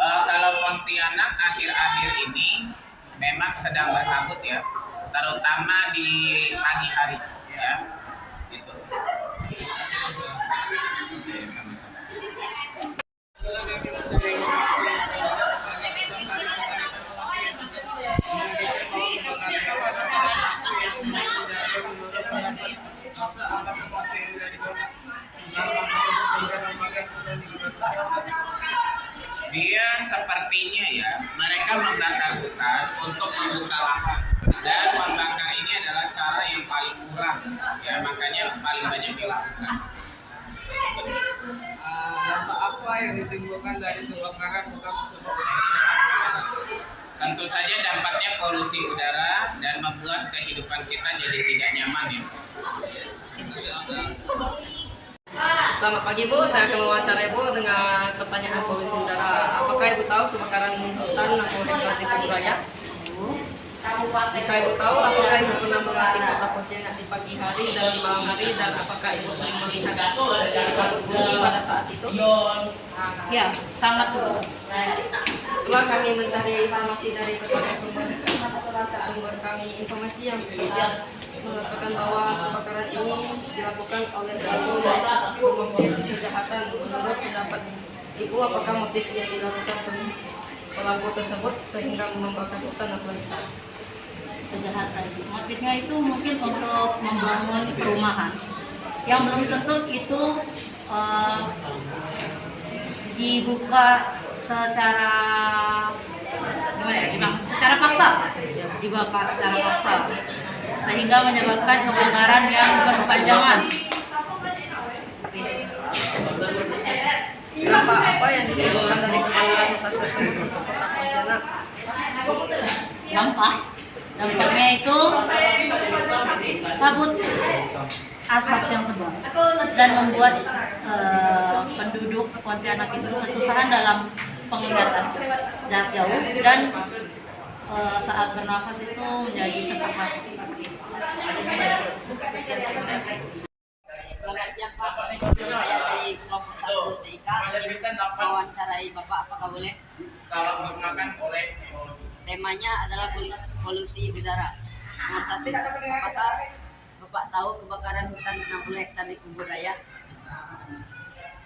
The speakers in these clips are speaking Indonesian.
Kalau Pontianak akhir-akhir ini memang sedang berkabut ya, terutama di pagi hari ya. Gitu. Dia sepertinya ya, mereka membakar hutan untuk membuka lahan, dan membakar ini adalah cara yang paling murah ya, makanya paling banyak dilakukan. Dampak apa yang ditimbulkan dari kebakaran hutan tersebut? Tentu saja dampaknya polusi udara dan membuat kehidupan kita jadi tidak nyaman ya. Selamat pagi Bu, saya akan mewawancarai Bu dengan pertanyaan polusi udara. Apakah Ibu tahu kebakaran hutan 60 hektar di Kebun Raya? Jika Ibu tahu, apakah Ibu pernah melatih kota Pontianak di pagi hari dan di malam hari, dan apakah Ibu sering melihat kabut bunyi pada saat itu? Ya, sangat dulu. Setelah kami mencari informasi dari berbagai sumber kami, informasi yang tidak mengatakan bahwa kebakaran ini dilakukan oleh pelaku motif kejahatan. Menurut pendapat Ibu, apakah motif yang dilakukan pelaku tersebut sehingga membakar hutan atau tidak? Kejahatan. Motifnya itu mungkin untuk membangun perumahan. Yang belum tentu itu dibuka secara gimana ya? Secara paksa, dibakar secara paksa, sehingga menyebabkan kebakaran yang berkepanjangan. Dampak apa yang ditimbulkan dari kebakaran hutan tersebut untuk kota Pontianak? Dampaknya itu kabut asap yang tebal dan membuat penduduk Pontianak itu kesusahan dalam penglihatan jarak jauh, dan saat bernafas itu menjadi sesak nafas. Selamat siang Pak, saya dari kelompok 1 TIK ingin mewawancarai Bapak, apakah boleh? Salah menggunakan oleh Temanya adalah polusi udara. Nomor 1, apakah Bapak tahu kebakaran hutan 60 hektar di Kebun Raya?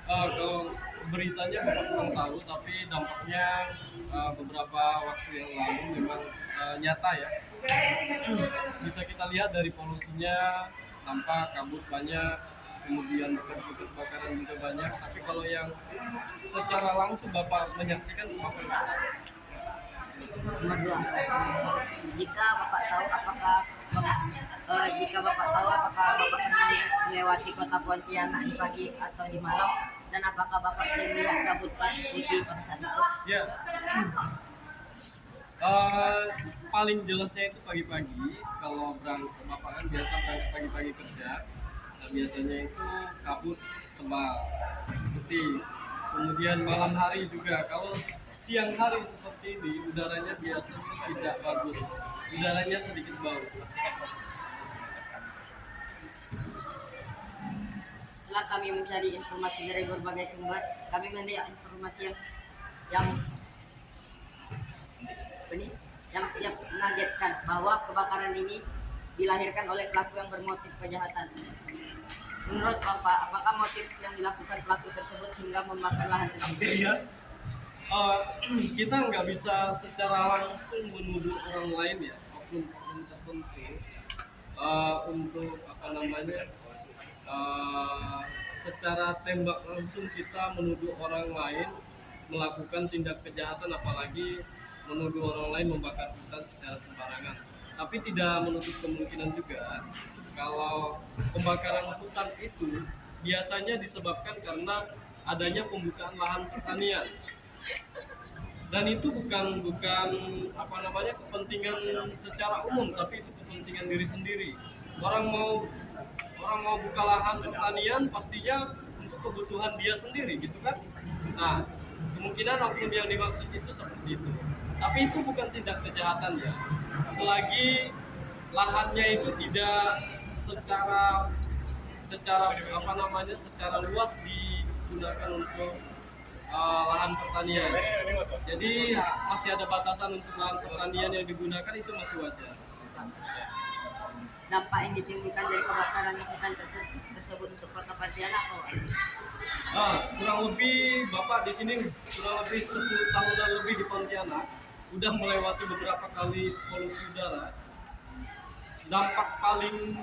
Kalau beritanya Bapak kurang tahu, tapi dampaknya beberapa waktu yang lalu memang nyata ya. Bisa kita lihat dari polusinya, tampak kabut banyak, kemudian bekas-bekas bakaran juga banyak. Tapi kalau yang secara langsung Bapak menyaksikan, Bapak Nomor 2, jika Bapak tahu apakah Bapak pernah melewati kota Pontianak di pagi atau di malam, dan apakah Bapak sering melihat kabut putih pada saat itu? ya, paling jelasnya itu pagi-pagi. Kalau Bapak kan biasa berangkat pagi-pagi kerja, biasanya itu kabut tebal putih. Kemudian malam hari juga. Kalau siang hari seperti ini, udaranya biasanya tidak bagus, udaranya sedikit bau. Setelah kami mencari informasi dari berbagai sumber, kami melihat informasi yang siap mengagetkan bahwa kebakaran ini dilahirkan oleh pelaku yang bermotif kejahatan. Menurut Bapak, apakah motif yang dilakukan pelaku tersebut sehingga membakar lahan tersebut? Iya. Kita nggak bisa secara langsung menuduh orang lain ya, oknum tertentu untuk secara tembak langsung kita menuduh orang lain melakukan tindak kejahatan, apalagi menuduh orang lain membakar hutan secara sembarangan. Tapi tidak menutup kemungkinan juga kalau pembakaran hutan itu biasanya disebabkan karena adanya pembukaan lahan pertanian. Dan itu bukan kepentingan secara umum, tapi itu kepentingan diri sendiri. Orang mau buka lahan pertanian pastinya untuk kebutuhan dia sendiri, gitu kan? Nah, kemungkinan oknum yang dimaksud itu seperti itu. Tapi itu bukan tindak kejahatan ya. Selagi lahannya itu tidak secara secara luas digunakan untuk lahan pertanian. Jadi masih ada batasan untuk lahan pertanian yang digunakan, itu masih wajar. Dampak yang ditimbulkan dari kebakaran hutan tersebut untuk Kota Pontianak apa? Kurang lebih Bapak di sini kurang lebih 10 tahunan lebih di Pontianak, udah melewati beberapa kali polusi udara. Dampak paling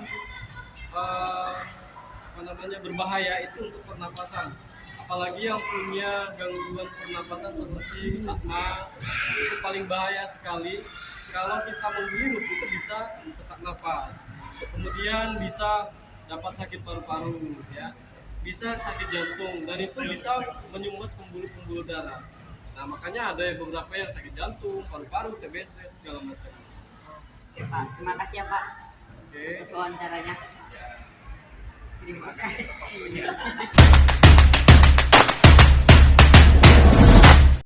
berbahaya itu untuk pernapasan, apalagi yang punya gangguan pernapasan seperti asma, itu paling bahaya sekali. Kalau kita menghirup itu bisa sesak napas, kemudian bisa dapat sakit paru-paru, ya, bisa sakit jantung, dan itu bisa menyumbat pembuluh-pembuluh darah. Nah, makanya ada beberapa yang sakit jantung, paru-paru, TBC, segala macam. Oke, Pak. Terima kasih ya Pak Oke. atas wawancaranya. Terima kasih.